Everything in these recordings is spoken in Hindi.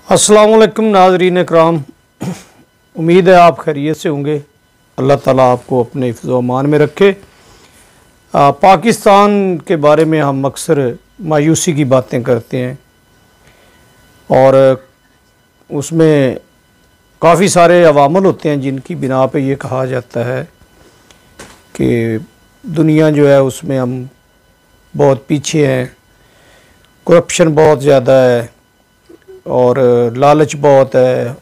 अस्सलाम वालेकुम नाज़रीन इकराम, उम्मीद है आप खैरियत से होंगे। अल्लाह ताला आपको अपने हिफ्ज़ व अमान में रखे। पाकिस्तान के बारे में हम अक्सर मायूसी की बातें करते हैं और उसमें काफ़ी सारे अवामल होते हैं जिनकी बिना पे ये कहा जाता है कि दुनिया जो है उसमें हम बहुत पीछे हैं, करप्शन बहुत ज़्यादा है और लालच बहुत है।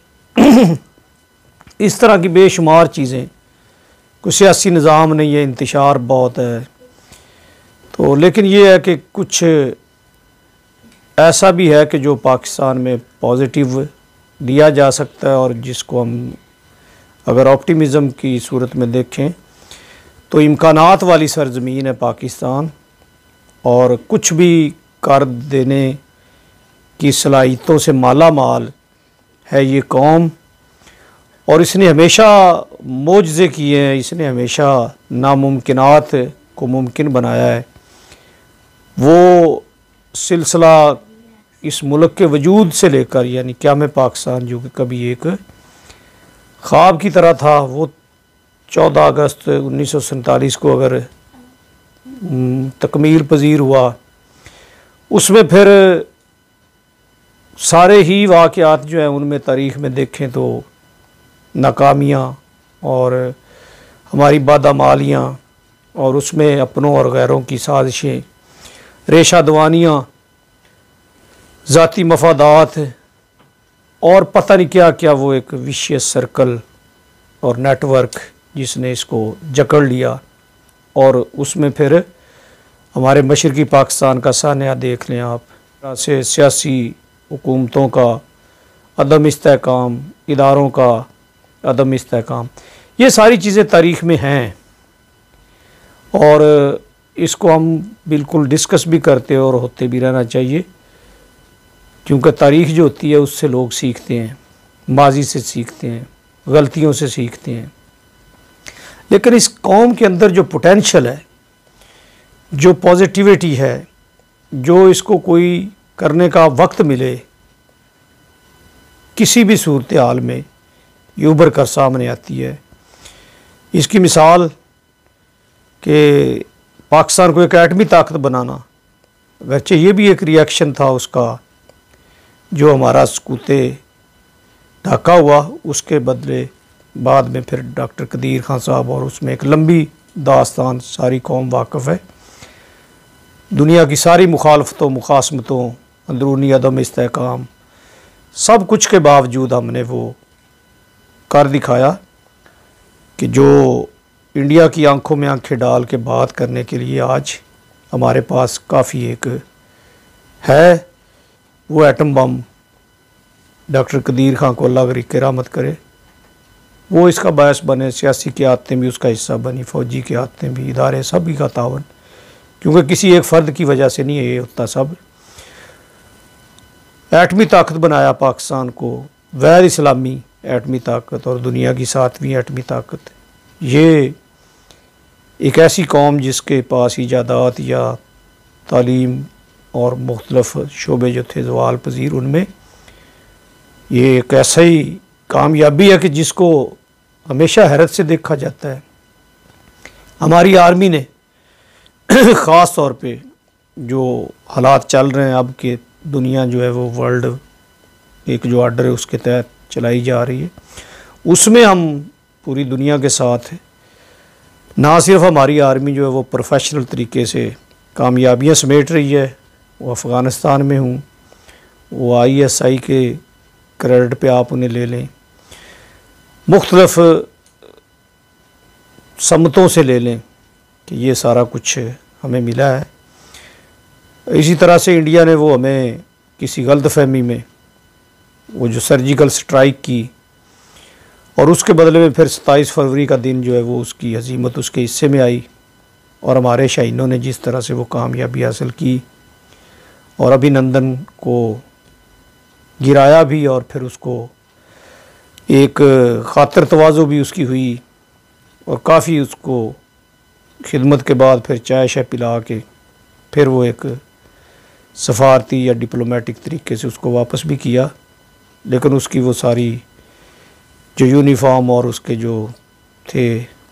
इस तरह की बेशुमार चीज़ें, कोई सियासी निज़ाम नहीं है, इंतशार बहुत है। तो लेकिन ये है कि कुछ ऐसा भी है कि जो पाकिस्तान में पॉजिटिव लिया जा सकता है और जिसको हम अगर ऑप्टिमिज़म की सूरत में देखें तो इम्कानात वाली सरज़मीन है पाकिस्तान, और कुछ भी कर देने की सलाहियतों से माला माल है ये कौम। और इसने हमेशा मोजज़े किए हैं, इसने हमेशा नामुमकिनात को मुमकिन बनाया है। वो सिलसिला इस मुल्क के वजूद से लेकर यानी क़याम पाकिस्तान जो कि कभी एक ख्वाब की तरह था, वो 14 अगस्त 1947 को अगर तकमील पजीर हुआ, उसमें फिर सारे ही वाक़यात जो हैं उनमें तारीख़ में देखें तो नाकामियाँ और हमारी बादामालियाँ और उसमें अपनों और गैरों की साजिशें, रेशा दवानियाँ, ज़ाती मफादात और पता नहीं क्या क्या, वो एक विशियस सर्कल और नेटवर्क जिसने इसको जकड़ लिया। और उसमें फिर हमारे मशरक़ी पाकिस्तान का सान्या देख लें आप, से सियासी हुकूमतों का अदम इस्तेहकाम, इदारों का अदम इस्तेहकाम, ये सारी चीज़ें तारीख़ में हैं और इसको हम बिल्कुल डिस्कस भी करते और होते भी रहना चाहिए, क्योंकि तारीख़ जो होती है उससे लोग सीखते हैं, माजी से सीखते हैं, गलतियों से सीखते हैं। लेकिन इस कौम के अंदर जो पोटेंशल है, जो पॉजिटिविटी है, जो इसको कोई करने का वक्त मिले किसी भी सूरत हाल में, ये उभर कर सामने आती है। इसकी मिसाल कि पाकिस्तान को एक एटमी ताकत बनाना, वैसे ये भी एक रिएक्शन था उसका, जो हमारा सकूते ढाका हुआ, उसके बदले बाद में फिर डॉक्टर कदीर खान साहब, और उसमें एक लंबी दास्तान सारी कौम वाक़िफ़ है। दुनिया की सारी मुखालफतों, मुखासमतों, अंदरूनी अदम इस्तेहकाम, सब कुछ के बावजूद हमने वो कर दिखाया कि जो इंडिया की आंखों में आंखें डाल के बात करने के लिए आज हमारे पास काफ़ी एक है, वो atom bomb. Doctor Qadeer Khan को अल्लाह गरीक रहमत करे, वो इसका बायस बने, सियासी क़यादतें भी उसका हिस्सा बनी, फ़ौजी क़यादतें भी, इदारे सभी का तावन, क्योंकि किसी एक फ़र्द की वजह से नहीं है ये होता। सब एटमी ताकत बनाया पाकिस्तान को, गैर इस्लामी एटमी ताकत और दुनिया की 7वीं एटमी ताकत। ये एक ऐसी कौम जिसके पास इजादात या तालीम और मुख्तलिफ़ शोबे जो थे ज़वाल पज़ीर, उनमें ये एक ऐसा ही कामयाबी है कि जिसको हमेशा हैरत से देखा जाता है। हमारी आर्मी ने ख़ास तौर पे जो हालात चल रहे हैं अब के, दुनिया जो है वो वर्ल्ड एक जो आर्डर है उसके तहत चलाई जा रही है, उसमें हम पूरी दुनिया के साथ हैं। ना सिर्फ हमारी आर्मी जो है वो प्रोफेशनल तरीके से कामयाबियाँ समेट रही है, वो अफ़गानिस्तान में हूँ, वो ISI के क्रेडिट पे आप उन्हें ले लें, मुख्तलिफ़ समतों से ले लें कि ये सारा कुछ हमें मिला है। इसी तरह से इंडिया ने वो हमें किसी गलतफ़हमी में वो जो सर्जिकल स्ट्राइक की, और उसके बदले में फिर 27 फरवरी का दिन जो है वो उसकी हज़ीमत उसके हिस्से में आई, और हमारे शाहीनों ने जिस तरह से वो कामयाबी हासिल की और अभिनंदन को गिराया भी, और फिर उसको एक ख़ातिर तवाज़ो भी उसकी हुई, और काफ़ी उसको खिदमत के बाद फिर चाय शाय पिला के फिर वो एक सफ़ारती या डिप्लोमेटिक तरीके से उसको वापस भी किया। लेकिन उसकी वो सारी जो यूनिफॉर्म और उसके जो थे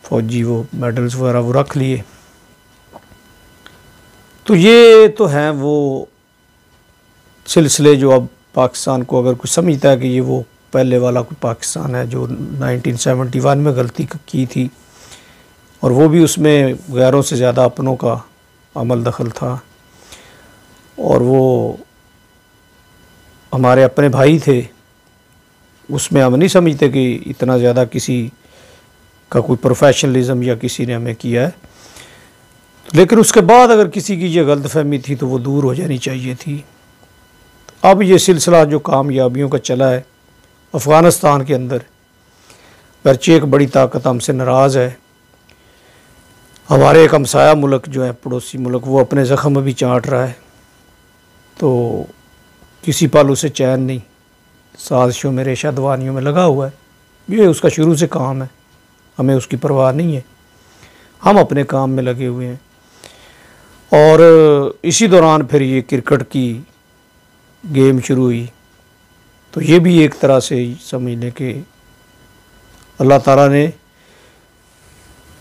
फौजी वो मेडल्स वगैरह वो रख लिए। तो ये तो हैं वो सिलसिले जो अब पाकिस्तान को अगर कुछ समझता है कि ये वो पहले वाला कोई पाकिस्तान है जो 1971 में गलती की थी, और वो भी उसमें गैरों से ज़्यादा अपनों का अमल दखल था, और वो हमारे अपने भाई थे, उसमें हम नहीं समझते कि इतना ज़्यादा किसी का कोई प्रोफेशनलिज्म या किसी ने हमें किया है। लेकिन उसके बाद अगर किसी की ये गलतफहमी थी तो वो दूर हो जानी चाहिए थी। अब ये सिलसिला जो कामयाबियों का चला है अफ़गानिस्तान के अंदर, गरचे एक बड़ी ताकत हमसे नाराज़ है, हमारे एक हमसाया मुल्क जो है पड़ोसी मुल्क वो अपने ज़ख़म भी चाट रहा है, तो किसी पल उसे चैन नहीं, साजिशों में रेशा दवानियों में लगा हुआ है। ये उसका शुरू से काम है, हमें उसकी परवाह नहीं है, हम अपने काम में लगे हुए हैं। और इसी दौरान फिर ये क्रिकेट की गेम शुरू हुई, तो ये भी एक तरह से समझ लें कि अल्लाह ताला ने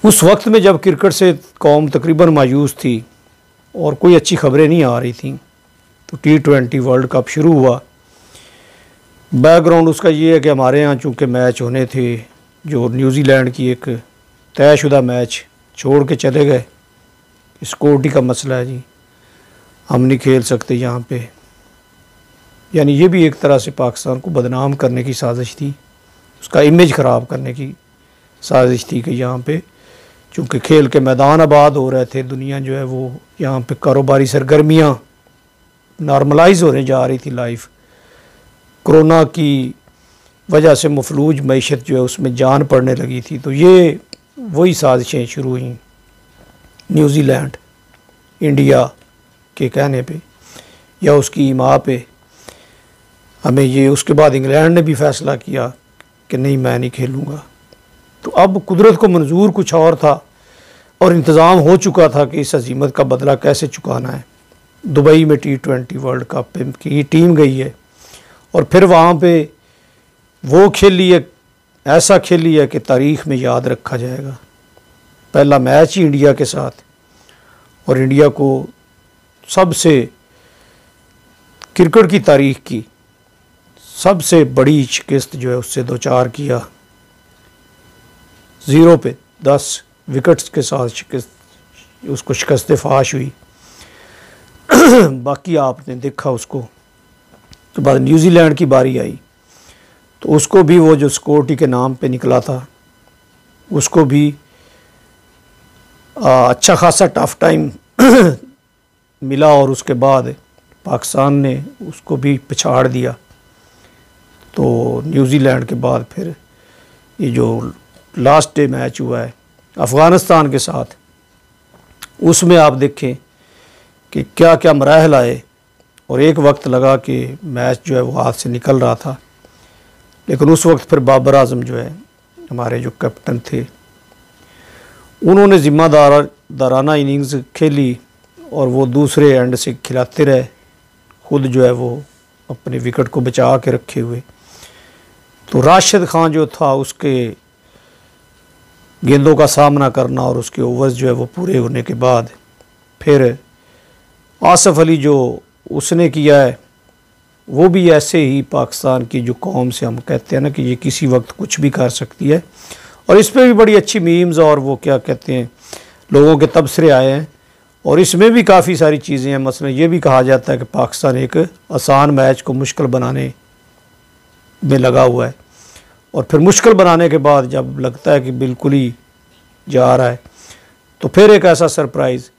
उस वक्त में जब क्रिकेट से कौम तकरीबन मायूस थी और कोई अच्छी खबरें नहीं आ रही थी, तो T20 वर्ल्ड कप शुरू हुआ। बैकग्राउंड उसका ये है कि हमारे यहाँ चूँकि मैच होने थे, जो न्यूजीलैंड की एक तयशुदा मैच छोड़ के चले गए, सिक्योरिटी का मसला है जी, हम नहीं खेल सकते यहाँ पे। यानी ये भी एक तरह से पाकिस्तान को बदनाम करने की साजिश थी, उसका इमेज ख़राब करने की साजिश थी कि यहाँ पे चूँकि खेल के मैदान आबाद हो रहे थे, दुनिया जो है वो यहाँ पे कारोबारी सरगर्मियाँ नॉर्मलाइज होने जा रही थी लाइफ, कोरोना की वजह से मफलूज मईशत जो है उसमें जान पड़ने लगी थी। तो ये वही साजिशें शुरू हुई न्यूजीलैंड इंडिया के कहने पे या उसकी इमा पे हमें ये, उसके बाद इंग्लैंड ने भी फ़ैसला किया कि नहीं मैं नहीं खेलूँगा। तो अब कुदरत को मंजूर कुछ और था और इंतज़ाम हो चुका था कि इस अज़ीमत का बदला कैसे चुकाना है। दुबई में T20 वर्ल्ड कप पे की टीम गई है और फिर वहाँ पे वो खेली है, ऐसा खेली है कि तारीख़ में याद रखा जाएगा। पहला मैच ही इंडिया के साथ, और इंडिया को सबसे क्रिकेट की तारीख़ की सबसे बड़ी शिकस्त जो है उससे दो चार किया, 0 पे 10 विकेट्स के साथ शिकस्त, उसको शिकस्त फाश हुई। बाकी आपने देखा उसको, तो बाद न्यूजीलैंड की बारी आई तो उसको भी वो जो सिक्योरिटी के नाम पे निकला था उसको भी अच्छा खासा टफ टाइम मिला, और उसके बाद पाकिस्तान ने उसको भी पछाड़ दिया। तो न्यूजीलैंड के बाद फिर ये जो लास्ट डे मैच हुआ है अफ़गानिस्तान के साथ, उसमें आप देखें कि क्या क्या मराहल आए, और एक वक्त लगा कि मैच जो है वो हाथ से निकल रहा था, लेकिन उस वक्त फिर बाबर आज़म जो है हमारे जो कैप्टन थे उन्होंने ज़िम्मेदाराना इनिंग्स खेली और वो दूसरे एंड से खिलाते रहे, खुद जो है वो अपने विकेट को बचा के रखे हुए। तो राशिद खान जो था उसके गेंदों का सामना करना और उसके ओवर्स जो है वो पूरे होने के बाद फिर आसिफ अली जो उसने किया है, वो भी ऐसे ही पाकिस्तान की जो कौम से हम कहते हैं ना कि ये किसी वक्त कुछ भी कर सकती है, और इस पर भी बड़ी अच्छी मीम्स और वो क्या कहते हैं लोगों के तबसरे आए हैं, और इसमें भी काफ़ी सारी चीज़ें हैं। मसलन ये भी कहा जाता है कि पाकिस्तान एक आसान मैच को मुश्किल बनाने में लगा हुआ है, और फिर मुश्किल बनाने के बाद जब लगता है कि बिल्कुल ही जा रहा है तो फिर एक ऐसा सरप्राइज़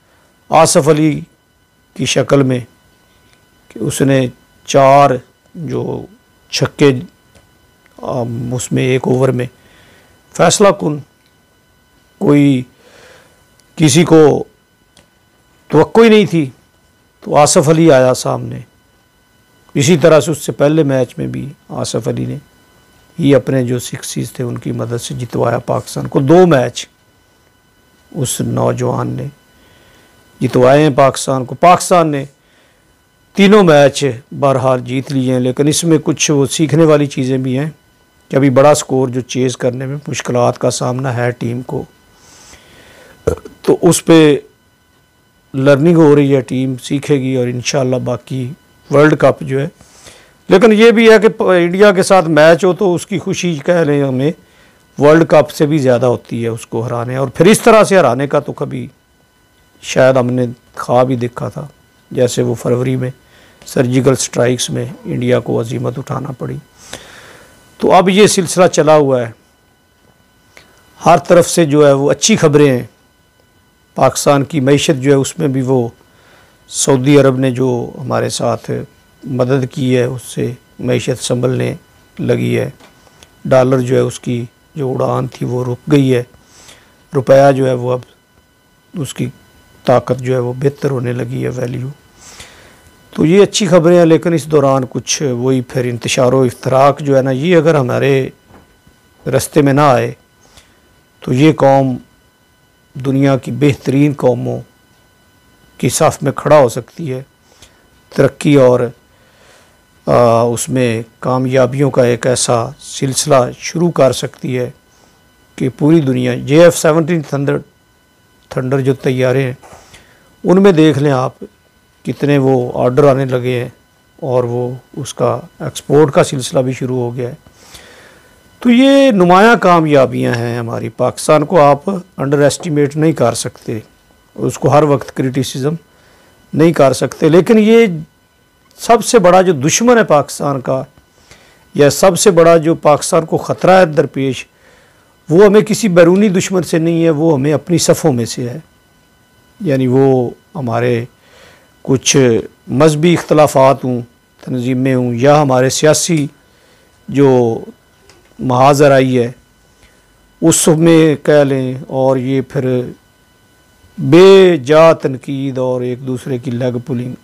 आसिफ अली की शक्ल में कि उसने 4 जो छक्के उसमें एक ओवर में फ़ैसला कुन, कोई किसी को तवक्को ही नहीं थी, तो आसिफ अली आया सामने। इसी तरह से उससे पहले मैच में भी आसिफ अली ने ही अपने जो 6 थे उनकी मदद से जितवाया पाकिस्तान को। 2 मैच उस नौजवान ने जितवाए हैं पाकिस्तान को। पाकिस्तान ने तीनों मैच बहरहाल जीत लिए हैं, लेकिन इसमें कुछ वो सीखने वाली चीज़ें भी हैं कि अभी बड़ा स्कोर जो चेज़ करने में मुश्किलात का सामना है टीम को, तो उस पर लर्निंग हो रही है, टीम सीखेगी और इंशाल्लाह बाकी वर्ल्ड कप जो है। लेकिन ये भी है कि इंडिया के साथ मैच हो तो उसकी खुशी कह लें हमें वर्ल्ड कप से भी ज़्यादा होती है उसको हराने, और फिर इस तरह से हराने का तो कभी शायद हमने ख्वाब ही देखा था, जैसे वो फरवरी में सर्जिकल स्ट्राइक्स में इंडिया को अजीमत उठाना पड़ी। तो अब ये सिलसिला चला हुआ है, हर तरफ से जो है वो अच्छी खबरें हैं। पाकिस्तान की मईशत जो है उसमें भी वो सऊदी अरब ने जो हमारे साथ मदद की है उससे मईशत संभलने लगी है। डॉलर जो है उसकी जो उड़ान थी वो रुक गई है, रुपया जो है वो अब उसकी ताकत जो है वो बेहतर होने लगी है, वैल्यू। तो ये अच्छी खबरें हैं, लेकिन इस दौरान कुछ वही फिर इंतशार व इफ्तराक जो है ना, ये अगर हमारे रास्ते में ना आए तो ये कौम दुनिया की बेहतरीन कौमों की साफ में खड़ा हो सकती है, तरक्की और उसमें कामयाबियों का एक ऐसा सिलसिला शुरू कर सकती है कि पूरी दुनिया JF-17 थंडर जो तैयारे हैं उनमें देख लें आप कितने वो ऑर्डर आने लगे हैं और वो उसका एक्सपोर्ट का सिलसिला भी शुरू हो गया है। तो ये नुमायाँ कामयाबियां हैं हमारी। पाकिस्तान को आप अंडर एस्टिमेट नहीं कर सकते, उसको हर वक्त क्रिटिसिज्म नहीं कर सकते, लेकिन ये सबसे बड़ा जो दुश्मन है पाकिस्तान का, या सबसे बड़ा जो पाकिस्तान को ख़तरा है दरपेश, वो हमें किसी बैरूनी दुश्मन से नहीं है, वो हमें अपनी सफ़ों में से है। यानी वो हमारे कुछ मजहबी इख्तलाफात हों, तंजीमें हों, या हमारे सियासी जो महाजर आई है उसमें कह लें, और ये फिर बेजा तनकीद और एक दूसरे की लेग पुलिंग,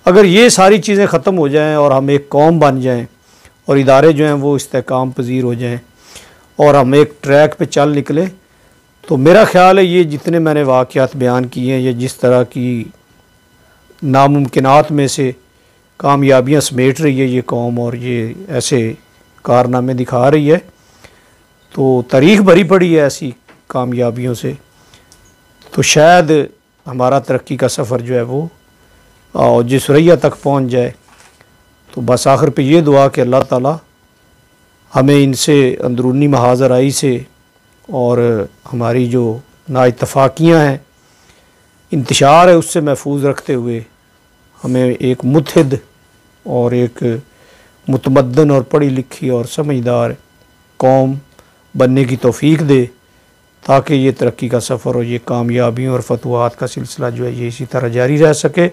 अगर ये सारी चीज़ें ख़त्म हो जाएं और हम एक कौम बन जाएं और इदारे जो हैं वो इस्तेकाम पजीर हो जाएं और हम एक ट्रैक पे चल निकले, तो मेरा ख़्याल है ये जितने मैंने वाक़यात बयान किए हैं, ये जिस तरह की नामुमकिनात में से कामयाबियां समेट रही है ये कौम और ये ऐसे कारनामे दिखा रही है, तो तारीख़ भरी पड़ी है ऐसी कामयाबियों से। तो शायद हमारा तरक्की का सफ़र जो है वो जिस रैया तक पहुंच जाए। तो बस आखिर पे ये दुआ कि अल्लाह ताला हमें इनसे अंदरूनी महाजराई से और हमारी जो नाइतफाकियाँ हैं, इंतशार है, उससे महफूज रखते हुए हमें एक मुत्हिद और एक मुतमद्दन और पढ़ी लिखी और समझदार कौम बनने की तौफीक दे, ताकि ये तरक्की का सफ़र और ये कामयाबियों और फतवात का सिलसिला जो है ये इसी तरह जारी रह सके।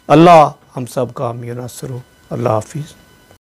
अल्लाह हम सब का हामी नासर हो। अल्लाह हाफिज़।